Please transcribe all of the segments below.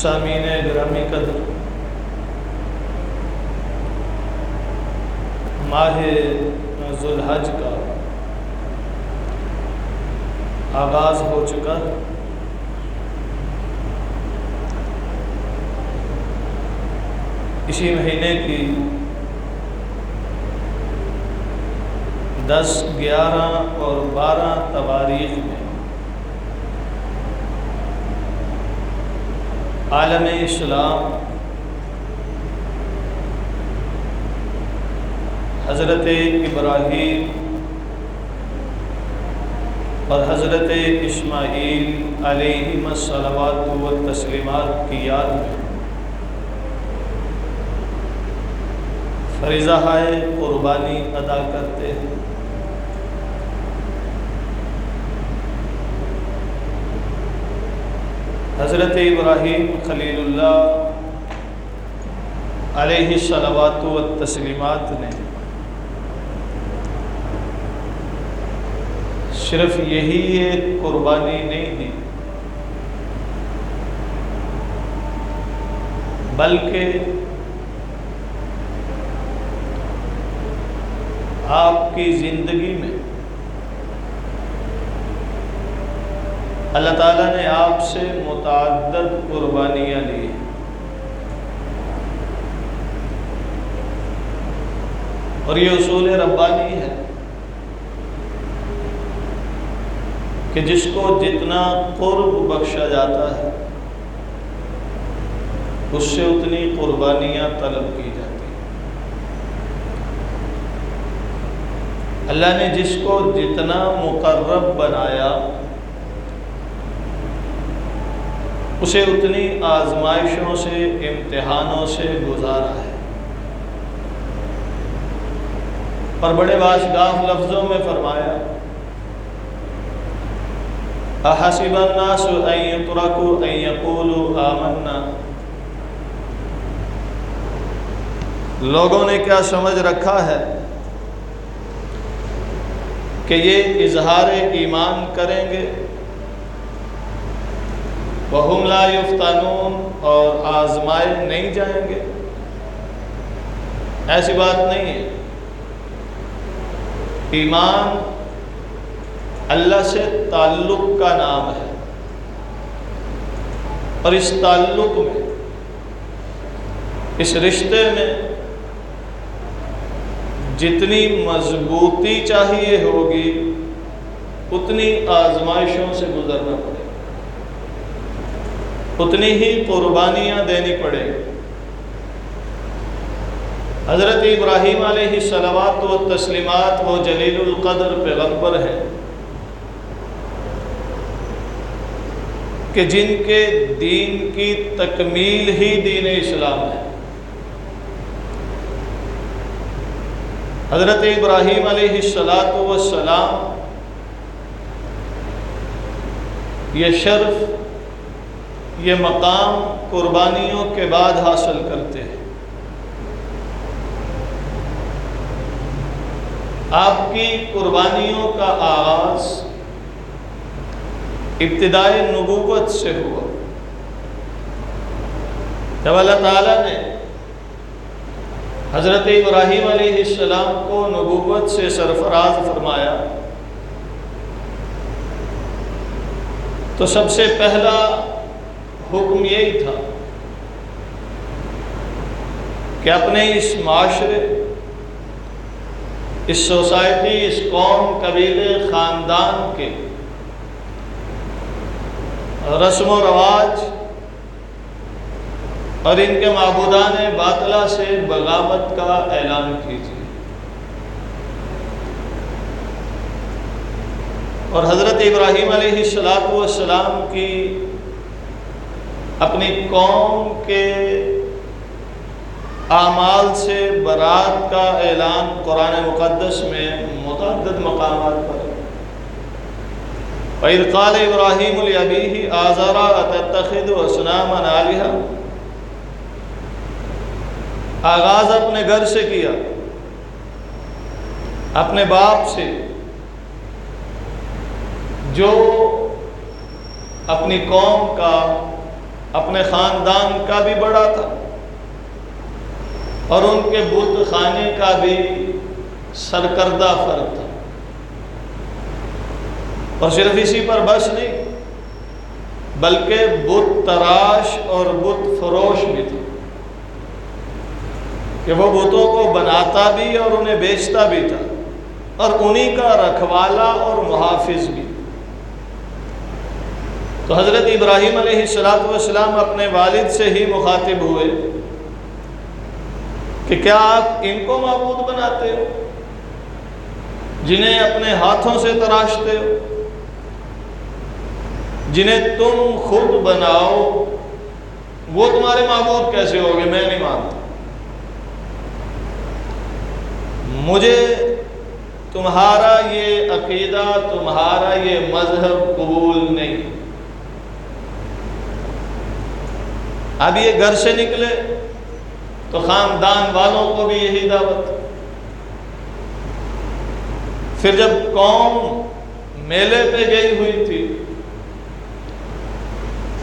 سامعین گرامی قدر، ماہ ذوالحج کا آغاز ہو چکا۔ اسی مہینے کی 10، 11 اور 12 تواریخ میں عالم اسلام حضرت ابراہیم اور حضرت اسماعیل علیہم الصلوات والتسلیمات کی یاد میں فریضہ قربانی ادا کرتے ہیں۔ حضرت ابراہیم خلیل اللہ علیہ الصلوات والتسلیمات نے صرف یہی ایک قربانی نہیں دی، بلکہ آپ کی زندگی میں اللہ تعالیٰ نے آپ سے متعدد قربانیاں لی، اور یہ اصول ربانی ہے کہ جس کو جتنا قرب بخشا جاتا ہے اس سے اتنی قربانیاں طلب کی جاتی ہیں۔ اللہ نے جس کو جتنا مقرب بنایا اسے اتنی آزمائشوں سے، امتحانوں سے گزارا ہے، اور بڑے باشگاف لفظوں میں فرمایا احسب الناس ان يتركوا ان يقولوا آمنا، لوگوں نے کیا سمجھ رکھا ہے کہ یہ اظہار ایمان کریں گے وَهُمْ لَا يُفْتَنُونَ اور آزمائے نہیں جائیں گے؟ ایسی بات نہیں ہے۔ ایمان اللہ سے تعلق کا نام ہے، اور اس تعلق میں، اس رشتے میں جتنی مضبوطی چاہیے ہوگی اتنی آزمائشوں سے گزرنا پڑے، اتنی ہی قربانیاں دینی پڑے۔ حضرت ابراہیم علیہ الصلوات والتسلیمات وہ جلیل القدر پیغمبر ہیں کہ جن کے دین کی تکمیل ہی دین اسلام ہے۔ حضرت ابراہیم علیہ السلام یہ شرف، یہ مقام قربانیوں کے بعد حاصل کرتے ہیں۔ آپ کی قربانیوں کا آغاز ابتدائے نبوت سے ہوا، جب اللہ تعالیٰ نے حضرت ابراہیم علیہ السلام کو نبوت سے سرفراز فرمایا تو سب سے پہلا حکم یہی تھا کہ اپنے اس معاشرے، اس سوسائٹی، اس قوم، قبیلے، خاندان کے رسم و رواج اور ان کے معبودان باطلہ سے بغاوت کا اعلان کیجیے۔ اور حضرت ابراہیم علیہ السلام کی اپنی قوم کے اعمال سے برات کا اعلان قرآن مقدس میں متعدد مقامات پر ہے۔ وَإِذْ قَالَ إِبْرَاهِيمُ لِأَبِيهِ آزَرَ أَتَتَّخِذُ أَصْنَامًا آلِهَةً، آغاز اپنے گھر سے کیا، اپنے باپ سے جو اپنی قوم کا اپنے خاندان کا بھی بڑا تھا اور ان کے بت خانے کا بھی سرکردہ فرد تھا، اور صرف اسی پر بس نہیں بلکہ بت تراش اور بت فروش بھی تھا کہ وہ بتوں کو بناتا بھی اور انہیں بیچتا بھی تھا، اور انہی کا رکھوالا اور محافظ بھی۔ تو حضرت ابراہیم علیہ السلام اپنے والد سے ہی مخاطب ہوئے کہ کیا آپ ان کو معبود بناتے ہو جنہیں اپنے ہاتھوں سے تراشتے ہو، جنہیں تم خود بناؤ، وہ تمہارے معبود کیسے ہوگے؟ میں نہیں مانتا، مجھے تمہارا یہ عقیدہ، تمہارا یہ مذہب قبول نہیں۔ اب یہ گھر سے نکلے تو خاندان والوں کو بھی یہی دعوت۔ پھر جب قوم میلے پہ گئی ہوئی تھی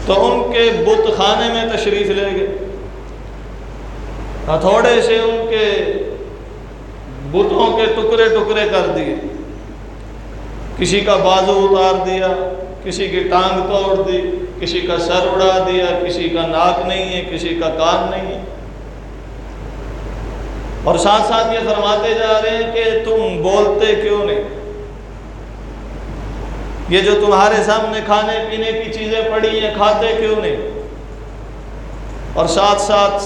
تو ان کے بت خانے میں تشریف لے گئے، ہتھوڑے سے ان کے بتوں کے ٹکڑے ٹکڑے کر دیے، کسی کا بازو اتار دیا، کسی کی ٹانگ توڑ دی، کسی کا سر اڑا دیا، کسی کا ناک نہیں ہے، کسی کا کان نہیں ہے، اور ساتھ ساتھ یہ فرماتے جا رہے ہیں کہ تم بولتے کیوں نہیں؟ یہ جو تمہارے سامنے کھانے پینے کی چیزیں پڑی ہیں کھاتے کیوں نہیں؟ اور ساتھ ساتھ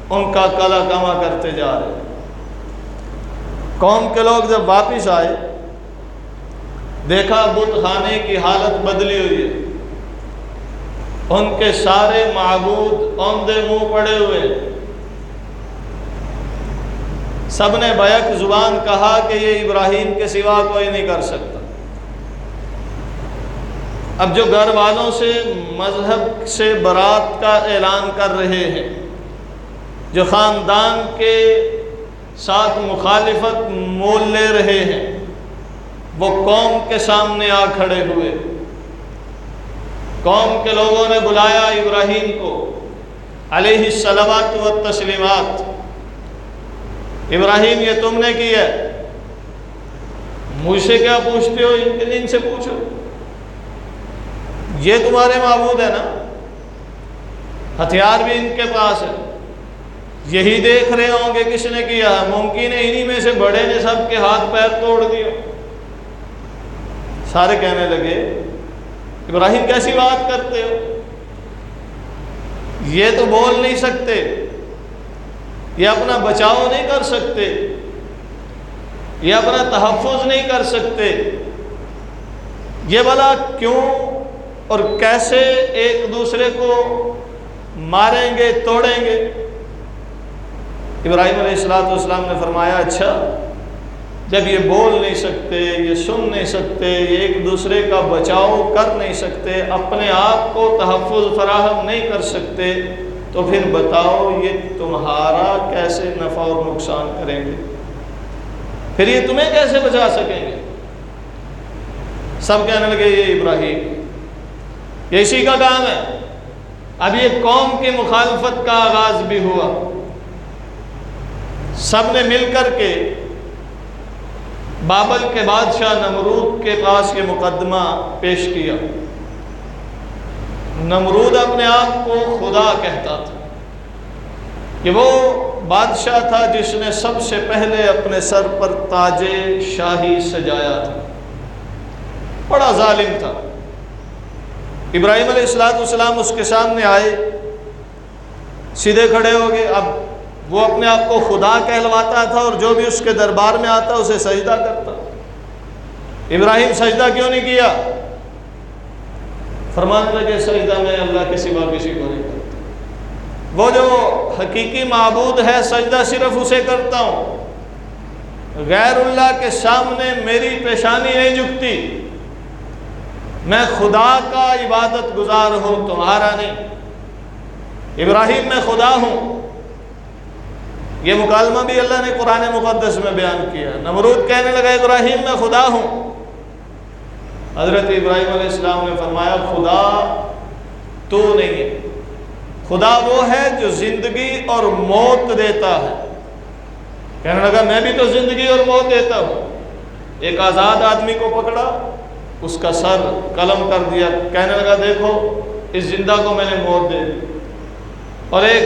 ان کا کلا کما کرتے جا رہے ہیں۔ قوم کے لوگ جب واپس آئے دیکھا بت خانے کی حالت بدلی ہوئی ہے، ان کے سارے معبود اوندے منہ پڑے ہوئے، سب نے بیک زبان کہا کہ یہ ابراہیم کے سوا کوئی نہیں کر سکتا۔ اب جو گھر والوں سے مذہب سے برات کا اعلان کر رہے ہیں، جو خاندان کے ساتھ مخالفت مول لے رہے ہیں، وہ قوم کے سامنے آ کھڑے ہوئے۔ قوم کے لوگوں نے بلایا ابراہیم کو علیہ الصلوات والتسلیمات، ابراہیم یہ تم نے کیا، مجھ سے کیا پوچھتے ہو؟ ان سے پوچھو، یہ تمہارے معبود ہے نا، ہتھیار بھی ان کے پاس ہے، یہی دیکھ رہے ہوں گے کس نے کیا، ممکن ہے انہی میں سے بڑے نے سب کے ہاتھ پیر توڑ دیے۔ سارے کہنے لگے ابراہیم کیسی بات کرتے ہو، یہ تو بول نہیں سکتے، یہ اپنا بچاؤ نہیں کر سکتے، یہ اپنا تحفظ نہیں کر سکتے، یہ بھلا کیوں اور کیسے ایک دوسرے کو ماریں گے توڑیں گے؟ ابراہیم علیہ السلام نے فرمایا اچھا، جب یہ بول نہیں سکتے، یہ سن نہیں سکتے، یہ ایک دوسرے کا بچاؤ کر نہیں سکتے، اپنے آپ کو تحفظ فراہم نہیں کر سکتے، تو پھر بتاؤ یہ تمہارا کیسے نفع اور نقصان کریں گے؟ پھر یہ تمہیں کیسے بچا سکیں گے؟ سب کہنے لگے یہ ابراہیم، یہ اسی کا کام ہے۔ اب یہ قوم کی مخالفت کا آغاز بھی ہوا، سب نے مل کر کے بابل کے بادشاہ نمرود کے پاس یہ مقدمہ پیش کیا۔ نمرود اپنے آپ کو خدا کہتا تھا کہ وہ بادشاہ تھا جس نے سب سے پہلے اپنے سر پر تاج شاہی سجایا تھا، بڑا ظالم تھا۔ ابراہیم علیہ السلام اس کے سامنے آئے، سیدھے کھڑے ہو گئے۔ اب وہ اپنے آپ کو خدا کہلواتا تھا اور جو بھی اس کے دربار میں آتا اسے سجدہ کرتا۔ ابراہیم سجدہ کیوں نہیں کیا؟ فرمانے لگے سجدہ میں اللہ کے سوا کسی کو نہیں کرتا، وہ جو حقیقی معبود ہے سجدہ صرف اسے کرتا ہوں، غیر اللہ کے سامنے میری پیشانی نہیں جھکتی، میں خدا کا عبادت گزار ہوں، تمہارا نہیں۔ ابراہیم میں خدا ہوں، یہ مکالمہ بھی اللہ نے قرآن مقدس میں بیان کیا۔ نمرود کہنے لگا ابراہیم میں خدا ہوں، حضرت ابراہیم علیہ السلام نے فرمایا خدا تو نہیں ہے۔ خدا وہ ہے جو زندگی اور موت دیتا ہے۔ کہنے لگا میں بھی تو زندگی اور موت دیتا ہوں۔ ایک آزاد آدمی کو پکڑا، اس کا سر قلم کر دیا، کہنے لگا دیکھو اس زندہ کو میں نے موت دے دی۔ اور ایک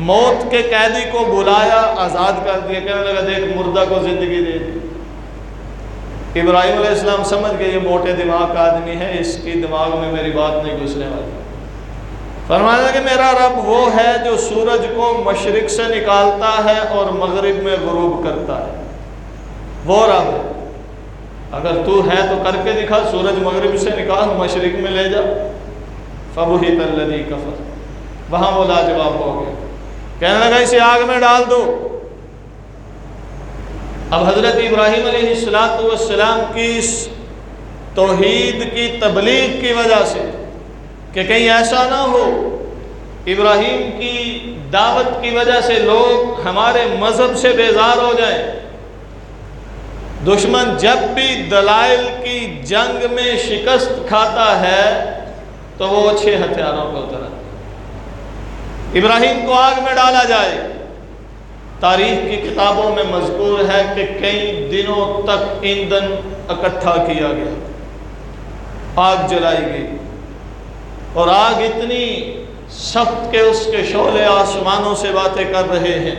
موت کے قیدی کو بلایا، آزاد کر دیا، کہنے لگا دیکھ مردہ کو زندگی دے دی۔ ابراہیم علیہ السلام سمجھ گئے یہ موٹے دماغ کا آدمی ہے، اس کی دماغ میں میری بات نہیں گھسنے والی۔ فرمایا کہ میرا رب وہ ہے جو سورج کو مشرق سے نکالتا ہے اور مغرب میں غروب کرتا ہے، وہ رب ہے۔ اگر تو ہے تو کر کے دکھا، سورج مغرب سے نکال مشرق میں لے جا۔ فَبُهِتَ الَّذِي كَفَرَ، وہاں وہ لاجواب ہو گئے، کہنے لگا اسے آگ میں ڈال دو۔ اب حضرت ابراہیم علیہ السلام کی اس توحید کی تبلیغ کی وجہ سے کہ کہیں ایسا نہ ہو ابراہیم کی دعوت کی وجہ سے لوگ ہمارے مذہب سے بیزار ہو جائیں، دشمن جب بھی دلائل کی جنگ میں شکست کھاتا ہے تو وہ اچھے ہتھیاروں کو اترا۔ ابراہیم کو آگ میں ڈالا جائے۔ تاریخ کی کتابوں میں مذکور ہے کہ کئی دنوں تک ایندھن اکٹھا کیا گیا، آگ جلائی گئی، اور آگ اتنی سخت کہ اس کے شعلے آسمانوں سے باتیں کر رہے ہیں۔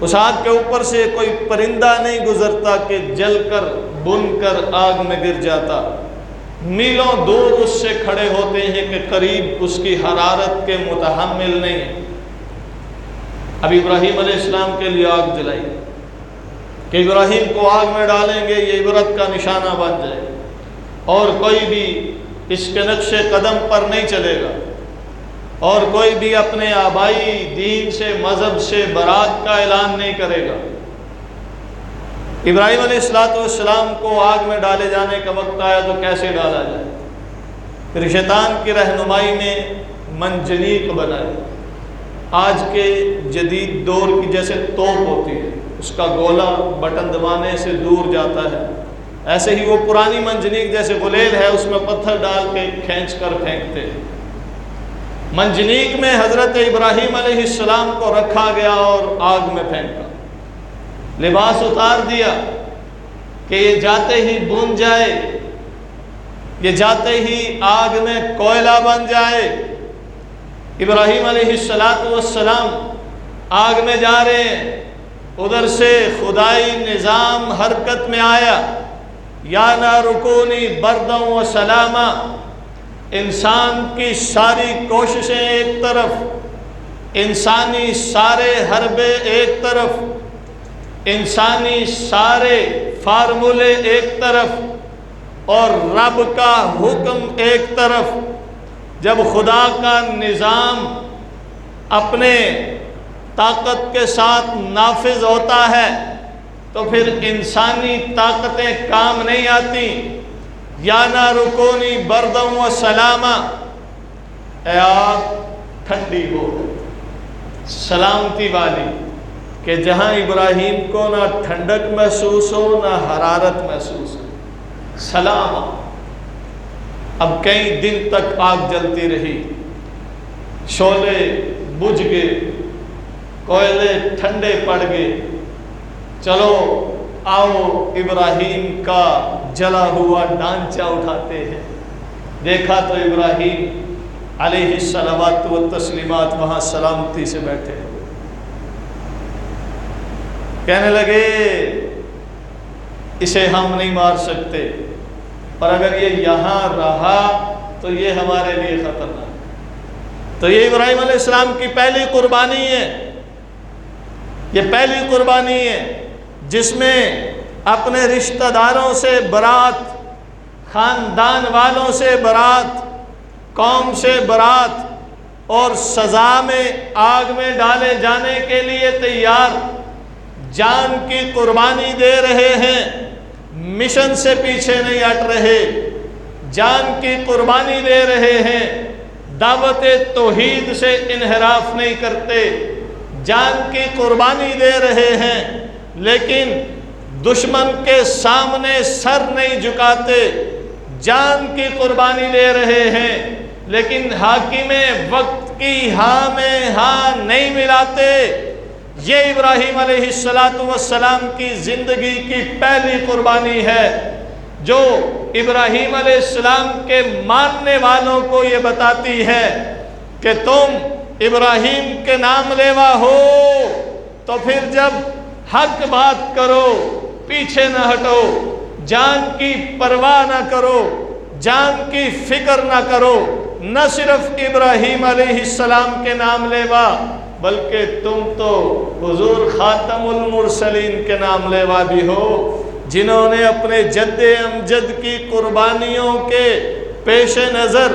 اس آگ کے اوپر سے کوئی پرندہ نہیں گزرتا کہ جل کر بن کر آگ میں گر جاتا، میلوں دور اس سے کھڑے ہوتے ہیں کہ قریب اس کی حرارت کے متحمل نہیں ہے۔ اب ابراہیم علیہ السلام کے لیے آگ جلائی کہ ابراہیم کو آگ میں ڈالیں گے، یہ عبرت کا نشانہ بن جائے، اور کوئی بھی اس کے نقش قدم پر نہیں چلے گا، اور کوئی بھی اپنے آبائی دین سے مذہب سے برات کا اعلان نہیں کرے گا۔ ابراہیم علیہ السلام کو آگ میں ڈالے جانے کا وقت آیا تو کیسے ڈالا جائے؟ پھر شیطان کی رہنمائی نے منجنیق بنائی، آج کے جدید دور کی جیسے توپ ہوتی ہے، اس کا گولا بٹن دبانے سے دور جاتا ہے، ایسے ہی وہ پرانی منجنیق جیسے غلیل ہے، اس میں پتھر ڈال کے کھینچ کر پھینکتے ہیں۔ منجنیق میں حضرت ابراہیم علیہ السلام کو رکھا گیا اور آگ میں پھینکا، لباس اتار دیا کہ یہ جاتے ہی بن جائے، یہ جاتے ہی آگ میں کوئلہ بن جائے۔ ابراہیم علیہ السلام آگ میں جا رہے ہیں، ادھر سے خدائی نظام حرکت میں آیا، یا نار کونی برداً و سلاما۔ انسان کی ساری کوششیں ایک طرف، انسانی سارے حربے ایک طرف، انسانی سارے فارمولے ایک طرف، اور رب کا حکم ایک طرف۔ جب خدا کا نظام اپنے طاقت کے ساتھ نافذ ہوتا ہے تو پھر انسانی طاقتیں کام نہیں آتی۔ یا نار کونی برداً و سلاما، اے آگ ٹھنڈی ہو، سلامتی والی، کہ جہاں ابراہیم کو نہ ٹھنڈک محسوس ہو نہ حرارت محسوس ہو، سلام۔ اب کئی دن تک آگ جلتی رہی، شعلے بجھ گئے، کوئلے ٹھنڈے پڑ گئے۔ چلو آؤ ابراہیم کا جلا ہوا ڈانچہ اٹھاتے ہیں۔ دیکھا تو ابراہیم علیہ الصلوات و تسلیمات وہاں سلامتی سے بیٹھے، کہنے لگے اسے ہم نہیں مار سکتے، اور اگر یہ یہاں رہا تو یہ ہمارے لیے خطرناک۔ تو یہ ابراہیم علیہ السلام کی پہلی قربانی ہے، یہ پہلی قربانی ہے جس میں اپنے رشتہ داروں سے برات، خاندان والوں سے برات، قوم سے برات، اور سزا میں آگ میں ڈالے جانے کے لیے تیار، جان کی قربانی دے رہے ہیں، مشن سے پیچھے نہیں ہٹ رہے، جان کی قربانی دے رہے ہیں، دعوت توحید سے انحراف نہیں کرتے، جان کی قربانی دے رہے ہیں، لیکن دشمن کے سامنے سر نہیں جھکاتے، جان کی قربانی دے رہے ہیں، لیکن حاکم وقت کی ہاں میں ہاں نہیں ملاتے۔ یہ ابراہیم علیہ السلام کی زندگی کی پہلی قربانی ہے جو ابراہیم علیہ السلام کے ماننے والوں کو یہ بتاتی ہے کہ تم ابراہیم کے نام لیوا ہو تو پھر جب حق بات کرو پیچھے نہ ہٹو، جان کی پرواہ نہ کرو، جان کی فکر نہ کرو۔ نہ صرف ابراہیم علیہ السلام کے نام لیوا بلکہ تم تو حضور خاتم المرسلین کے نام لیوا بھی ہو، جنہوں نے اپنے جد امجد کی قربانیوں کے پیش نظر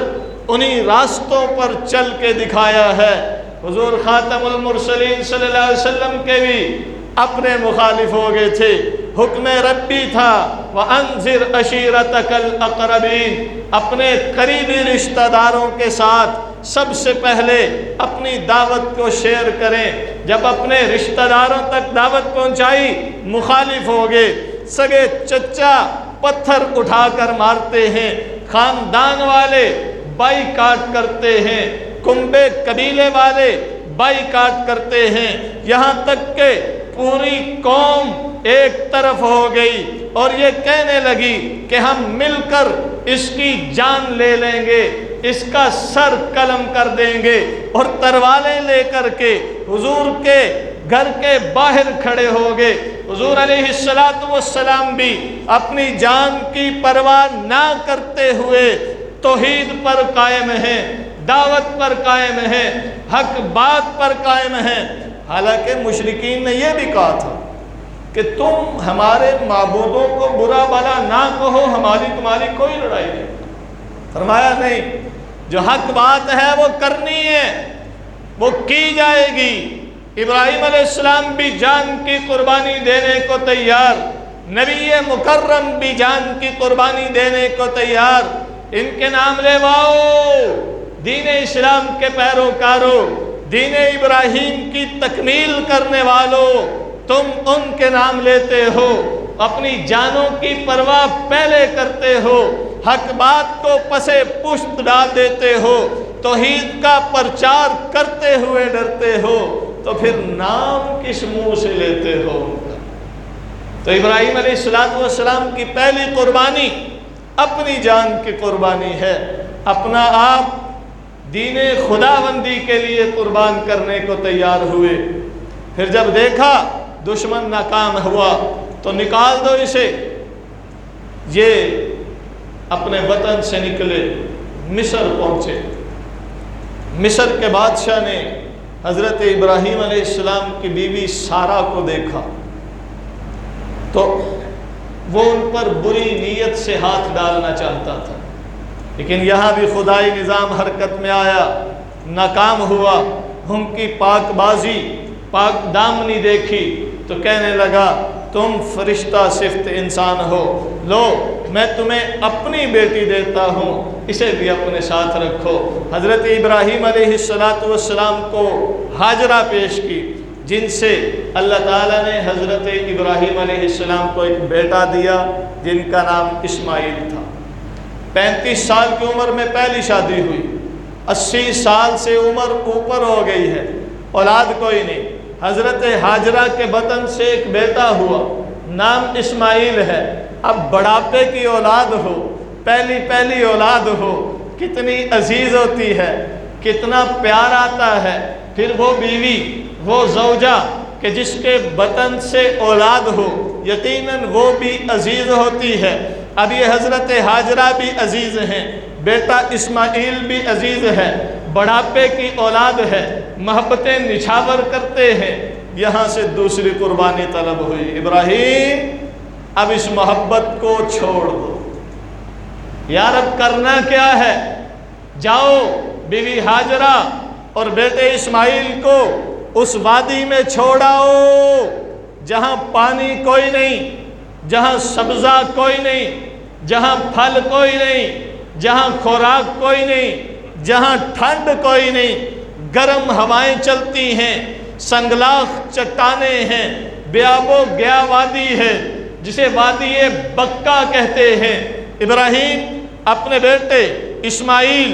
انہی راستوں پر چل کے دکھایا ہے۔ حضور خاتم المرسلین صلی اللہ علیہ وسلم کے بھی اپنے مخالف ہو گئے تھے، حکم ربی تھا وَأَنذِرْ عَشِيرَتَكَ الْأَقْرَبِينَ، اپنے قریبی رشتہ داروں کے ساتھ سب سے پہلے اپنی دعوت کو شیئر کریں۔ جب اپنے رشتہ داروں تک دعوت پہنچائی مخالف ہو گئے، سگے چچا پتھر اٹھا کر مارتے ہیں، خاندان والے بائی کاٹ کرتے ہیں، کنبے قبیلے والے بائی کاٹ کرتے ہیں، یہاں تک کہ پوری قوم ایک طرف ہو گئی اور یہ کہنے لگی کہ ہم مل کر اس کی جان لے لیں گے، اس کا سر قلم کر دیں گے، اور تروالیں لے کر کے حضور کے گھر کے باہر کھڑے ہو گئے۔ حضور علیہ السلام بھی اپنی جان کی پرواہ نہ کرتے ہوئے توحید پر قائم ہیں، دعوت پر قائم ہیں، حق بات پر قائم ہیں۔ حالانکہ مشرکین نے یہ بھی کہا تھا کہ تم ہمارے معبودوں کو برا بھلا نہ کہو، ہماری تمہاری کوئی لڑائی نہیں۔ فرمایا نہیں، جو حق بات ہے وہ کرنی ہے، وہ کی جائے گی۔ ابراہیم علیہ السلام بھی جان کی قربانی دینے کو تیار، نبی مکرم بھی جان کی قربانی دینے کو تیار۔ ان کے نام لیواؤ، دین اسلام کے پیروکاروں، دین ابراہیم کی تکمیل کرنے والوں، تم ان کے نام لیتے ہو، اپنی جانوں کی پرواہ پہلے کرتے ہو، حق بات کو پسے پشت ڈال دیتے ہو، توحید کا پرچار کرتے ہوئے ڈرتے ہو، تو پھر نام کس منہ سے لیتے ہو؟ تو ابراہیم علیہ السلام کی پہلی قربانی اپنی جان کی قربانی ہے، اپنا آپ دین خداوندی کے لیے قربان کرنے کو تیار ہوئے۔ پھر جب دیکھا دشمن ناکام ہوا تو نکال دو اسے، یہ اپنے وطن سے نکلے، مصر پہنچے۔ مصر کے بادشاہ نے حضرت ابراہیم علیہ السلام کی بیوی سارہ کو دیکھا تو وہ ان پر بری نیت سے ہاتھ ڈالنا چاہتا تھا، لیکن یہاں بھی خدائی نظام حرکت میں آیا، ناکام ہوا۔ ان کی پاک بازی، پاک دامنی دیکھی تو کہنے لگا تم فرشتہ صفت انسان ہو، لو میں تمہیں اپنی بیٹی دیتا ہوں، اسے بھی اپنے ساتھ رکھو۔ حضرت ابراہیم علیہ السلام کو ہاجرہ پیش کی، جن سے اللہ تعالیٰ نے حضرت ابراہیم علیہ السلام کو ایک بیٹا دیا جن کا نام اسماعیل تھا۔ 35 سال کی عمر میں پہلی شادی ہوئی، 80 سال سے عمر اوپر ہو گئی ہے، اولاد کوئی نہیں۔ حضرت ہاجرہ کے بطن سے ایک بیٹا ہوا، نام اسماعیل ہے۔ اب بڑھاپے کی اولاد ہو، پہلی اولاد ہو، کتنی عزیز ہوتی ہے، کتنا پیار آتا ہے۔ پھر وہ بیوی، وہ زوجہ کہ جس کے بطن سے اولاد ہو، یقیناً وہ بھی عزیز ہوتی ہے۔ اب یہ حضرت ہاجرہ بھی عزیز ہیں، بیٹا اسماعیل بھی عزیز ہے، بڑھاپے کی اولاد ہے، محبتیں نچھاور کرتے ہیں۔ یہاں سے دوسری قربانی طلب ہوئی، ابراہیم اب اس محبت کو چھوڑ دو۔ یار اب کرنا کیا ہے؟ جاؤ بیوی ہاجرہ اور بیٹے اسماعیل کو اس وادی میں چھوڑاؤ جہاں پانی کوئی نہیں، جہاں سبزہ کوئی نہیں، جہاں پھل کوئی نہیں، جہاں خوراک کوئی نہیں، جہاں ٹھنڈ کوئی نہیں، گرم ہوائیں چلتی ہیں، سنگلاخ چٹانیں ہیں، بیاب و گیا وادی ہے جسے وادی بکا کہتے ہیں۔ ابراہیم اپنے بیٹے اسماعیل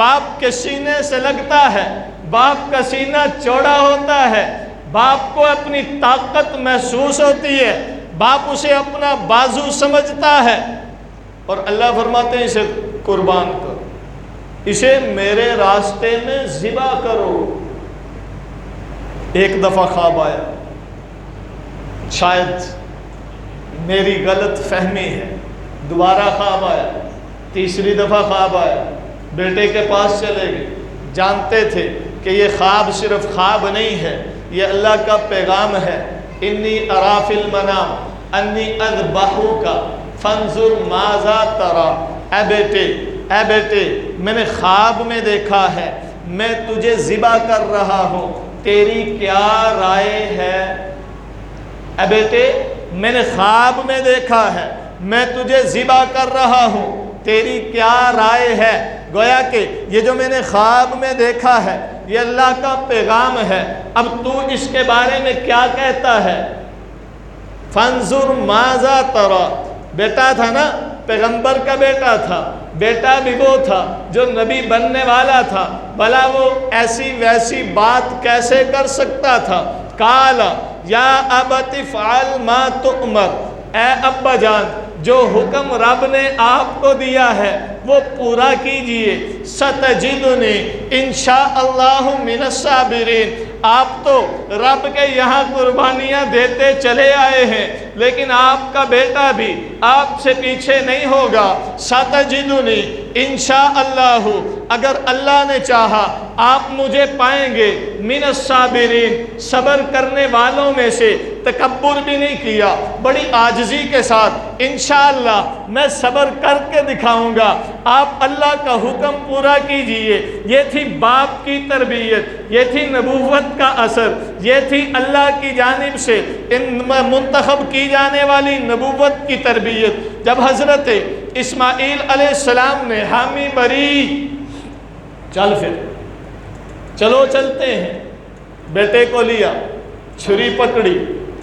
باپ کے سینے سے لگتا ہے، باپ کا سینہ چوڑا ہوتا ہے، باپ کو اپنی طاقت محسوس ہوتی ہے، باپ اسے اپنا بازو سمجھتا ہے، اور اللہ فرماتے ہیں اسے قربان کرو، اسے میرے راستے میں ذبح کرو۔ ایک دفعہ خواب آیا، شاید میری غلط فہمی ہے، دوبارہ خواب آیا، تیسری دفعہ خواب آیا، بیٹے کے پاس چلے گئے، جانتے تھے کہ یہ خواب صرف خواب نہیں ہے، یہ اللہ کا پیغام ہے۔ انی ارا فی المنام انی اذبحک فانظر ماذا تری، اے بیٹے میں نے خواب میں دیکھا ہے میں تجھے ذبح کر رہا ہوں، تیری کیا رائے ہے؟ اے بیٹے میں نے خواب میں دیکھا ہے میں تجھے ذبح کر رہا ہوں، تیری کیا رائے ہے؟ گویا کہ یہ جو میں نے خواب میں دیکھا ہے یہ اللہ کا پیغام ہے، اب تو اس کے بارے میں کیا کہتا ہے؟ فانظر ماذا تری، بیٹا تھا نا، پیغمبر کا بیٹا تھا، بیٹا بھی وہ تھا جو نبی بننے والا تھا، بھلا وہ ایسی ویسی بات کیسے کر سکتا تھا؟ قال یا ابت افعل ما تؤمر، اے ابا جان جو حکم رب نے آپ کو دیا ہے وہ پورا کیجئے، ستجدنی انشاءاللہ من الصابرین، آپ تو رب کے یہاں قربانیاں دیتے چلے آئے ہیں لیکن آپ کا بیٹا بھی آپ سے پیچھے نہیں ہوگا، ستجدنی انشاءاللہ، اگر اللہ نے چاہا آپ مجھے پائیں گے، من الصابرین، صبر کرنے والوں میں سے، تکبر بھی نہیں کیا، بڑی عاجزی کے ساتھ انشاءاللہ میں صبر کر کے دکھاؤں گا، آپ اللہ کا حکم پورا کیجئے۔ یہ تھی باپ کی تربیت، یہ تھی نبوت کا اثر، یہ تھی اللہ کی جانب سے منتخب کی جانے والی نبوت کی تربیت۔ جب حضرت اسماعیل علیہ السلام نے حامی بری، چل پھر چلو چلتے ہیں، بیٹے کو لیا، چھری پکڑی،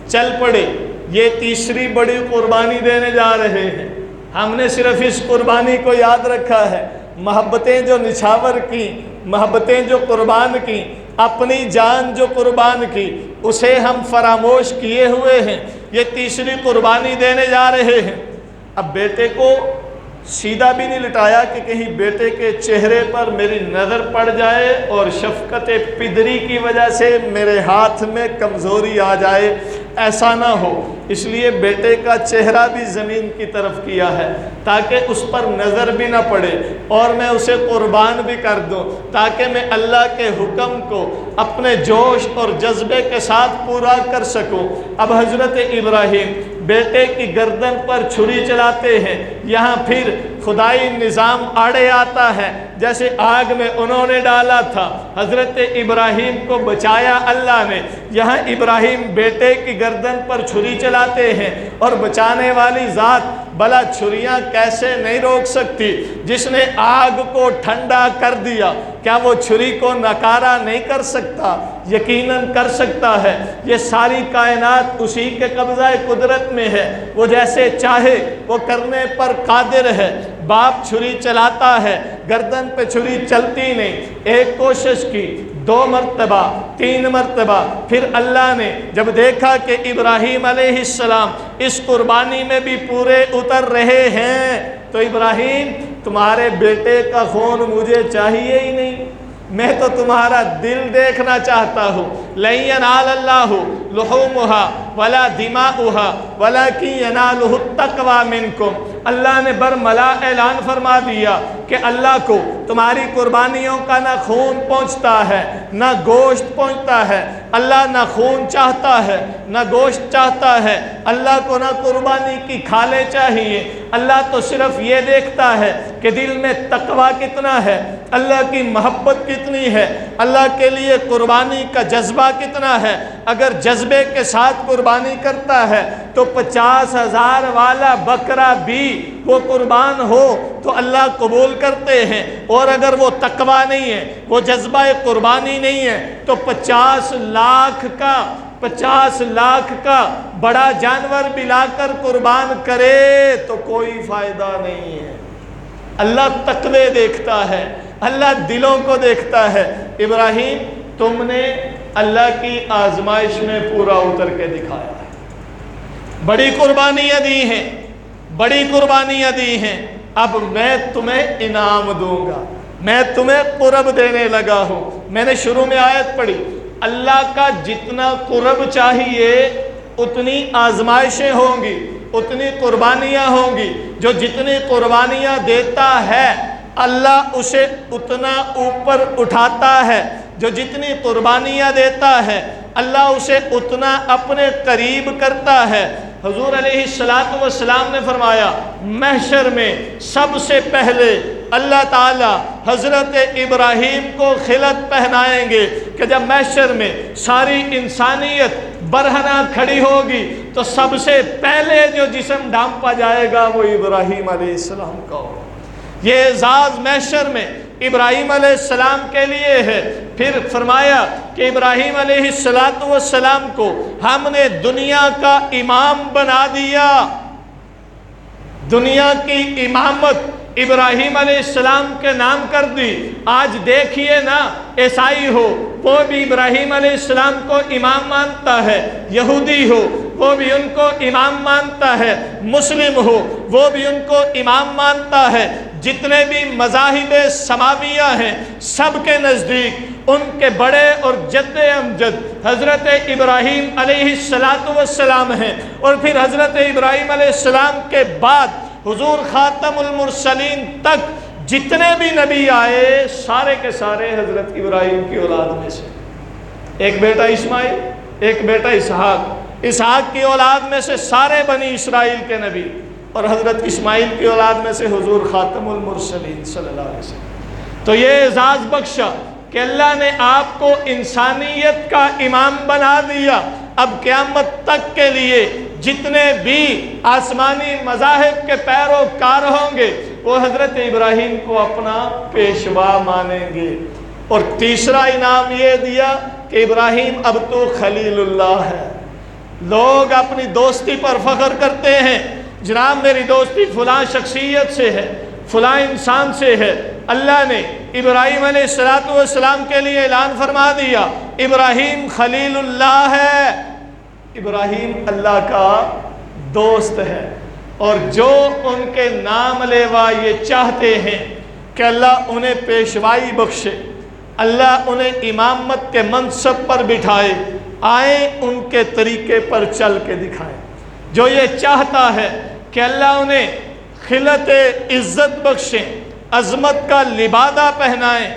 چل پڑے، یہ تیسری بڑی قربانی دینے جا رہے ہیں۔ ہم نے صرف اس قربانی کو یاد رکھا ہے، محبتیں جو نچھاور کی، محبتیں جو قربان کی، اپنی جان جو قربان کی، اسے ہم فراموش کیے ہوئے ہیں۔ یہ تیسری قربانی دینے جا رہے ہیں۔ اب بیٹے کو سیدھا بھی نہیں لٹایا کہ کہیں بیٹے کے چہرے پر میری نظر پڑ جائے اور شفقت پدری کی وجہ سے میرے ہاتھ میں کمزوری آ جائے، ایسا نہ ہو، اس لیے بیٹے کا چہرہ بھی زمین کی طرف کیا ہے تاکہ اس پر نظر بھی نہ پڑے اور میں اسے قربان بھی کر دوں، تاکہ میں اللہ کے حکم کو اپنے جوش اور جذبے کے ساتھ پورا کر سکوں۔ اب حضرت ابراہیم بیٹے کی گردن پر چھری چلاتے ہیں، یہاں پھر خدائی نظام آڑے آتا ہے، جیسے آگ میں انہوں نے ڈالا تھا، حضرت ابراہیم کو بچایا اللہ نے، یہاں ابراہیم بیٹے کی گردن پر چھری چلاتے ہیں، اور بچانے والی ذات بھلا چھریاں کیسے نہیں روک سکتی؟ جس نے آگ کو ٹھنڈا کر دیا، کیا وہ چھری کو نکارا نہیں کر سکتا؟ یقیناً کر سکتا ہے۔ یہ ساری کائنات اسی کے قبضہ قدرت میں ہے، وہ جیسے چاہے وہ کرنے پر قادر ہے۔ باپ چھری چلاتا ہے، گردن پہ چھری چلتی نہیں، ایک کوشش کی، 2 مرتبہ، 3 مرتبہ، پھر اللہ نے جب دیکھا کہ ابراہیم علیہ السلام اس قربانی میں بھی پورے اتر رہے ہیں تو ابراہیم تمہارے بیٹے کا خون مجھے چاہیے ہی نہیں، میں تو تمہارا دل دیکھنا چاہتا ہوں۔ لَن يَنَالَ اللَّهُ لُحُومُهَا وَلَا دِمَاؤُهَا وَلَكِن يَنَالُهُ التَّقْوَىٰ مِنكُمْ، اللہ نے برملا اعلان فرما دیا کہ اللہ کو تمہاری قربانیوں کا نہ خون پہنچتا ہے نہ گوشت پہنچتا ہے، اللہ نہ خون چاہتا ہے نہ گوشت چاہتا ہے، اللہ کو نہ قربانی کی کھالیں چاہیے، اللہ تو صرف یہ دیکھتا ہے کہ دل میں تقویٰ کتنا ہے، اللہ کی محبت کتنی ہے، اللہ کے لیے قربانی کا جذبہ کتنا ہے۔ اگر جذبے کے ساتھ قربانی کرتا ہے تو 50,000 والا بکرا بھی وہ قربان ہو تو اللہ قبول کرتے ہیں، اور اگر وہ تقویٰ نہیں ہے، وہ جذبہ قربانی نہیں ہے تو 50 لاکھ کا بڑا جانور بھی لا کر قربان کرے تو کوئی فائدہ نہیں ہے۔ اللہ تقوی دیکھتا ہے، اللہ دلوں کو دیکھتا ہے۔ ابراہیم تم نے اللہ کی آزمائش میں پورا اتر کے دکھایا ہے، بڑی قربانیاں دی ہیں، بڑی قربانیاں دی ہیں، اب میں تمہیں انعام دوں گا، میں تمہیں قرب دینے لگا ہوں۔ میں نے شروع میں آیت پڑھی، اللہ کا جتنا قرب چاہیے اتنی آزمائشیں ہوں گی، اتنی قربانیاں ہوں گی۔ جو جتنی قربانیاں دیتا ہے اللہ اسے اتنا اوپر اٹھاتا ہے، جو جتنی قربانیاں دیتا ہے اللہ اسے اتنا اپنے قریب کرتا ہے۔ حضور علیہ السلام نے فرمایا محشر میں سب سے پہلے اللہ تعالی حضرت ابراہیم کو خلعت پہنائیں گے کہ جب محشر میں ساری انسانیت برہنہ کھڑی ہوگی تو سب سے پہلے جو جسم ڈھانپا جائے گا وہ ابراہیم علیہ السلام کا ہوگا۔ یہ اعزاز محشر میں ابراہیم علیہ السلام کے لیے ہے۔ پھر فرمایا کہ ابراہیم علیہ السلام کو ہم نے دنیا کا امام بنا دیا، دنیا کی امامت ابراہیم علیہ السلام کے نام کر دی۔ آج دیکھیے نا، عیسائی ہو وہ بھی ابراہیم علیہ السلام کو امام مانتا ہے، یہودی ہو وہ بھی ان کو امام مانتا ہے، مسلم ہو وہ بھی ان کو امام مانتا ہے۔ جتنے بھی مذاہب سماویہ ہیں سب کے نزدیک ان کے بڑے اور جد امجد حضرت ابراہیم علیہ السلام ہیں، اور پھر حضرت ابراہیم علیہ السلام کے بعد حضور خاتم المرسلین تک جتنے بھی نبی آئے سارے کے سارے حضرت ابراہیم کی اولاد میں سے، ایک بیٹا اسماعیل، ایک بیٹا اسحاق کی اولاد میں سے سارے بنی اسرائیل کے نبی، اور حضرت اسماعیل کی اولاد میں سے حضور خاتم المرسلین صلی اللہ علیہ وسلم۔ تو یہ اعزاز بخشا کہ اللہ نے آپ کو انسانیت کا امام بنا دیا۔ اب قیامت تک کے لیے جتنے بھی آسمانی مذاہب کے پیروکار ہوں گے وہ حضرت ابراہیم کو اپنا پیشوا مانیں گے۔ اور تیسرا انعام یہ دیا کہ ابراہیم اب تو خلیل اللہ ہے۔ لوگ اپنی دوستی پر فخر کرتے ہیں، جناب میری دوستی فلاں شخصیت سے ہے، فلاں انسان سے ہے۔ اللہ نے ابراہیم علیہ السلام کے لیے اعلان فرما دیا ابراہیم خلیل اللہ ہے، ابراہیم اللہ کا دوست ہے۔ اور جو ان کے نام لیوا یہ چاہتے ہیں کہ اللہ انہیں پیشوائی بخشے، اللہ انہیں امامت کے منصب پر بٹھائے، آئیں ان کے طریقے پر چل کے دکھائیں۔ جو یہ چاہتا ہے کہ اللہ انہیں خلعت عزت بخشیں، عظمت کا لبادہ پہنائیں،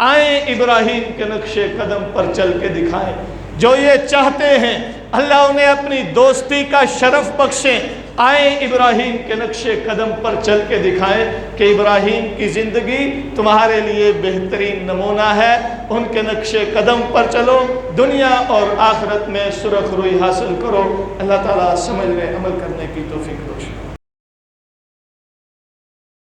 آئیں ابراہیم کے نقش قدم پر چل کے دکھائیں۔ جو یہ چاہتے ہیں اللہ انہیں اپنی دوستی کا شرف بخشیں، آئیں ابراہیم کے نقش قدم پر چل کے دکھائیں کہ ابراہیم کی زندگی تمہارے لیے بہترین نمونہ ہے، ان کے نقش قدم پر چلو، دنیا اور آخرت میں سرخ روئی حاصل کرو۔ اللہ تعالیٰ سمجھنے عمل کرنے کی توفیق بخشے۔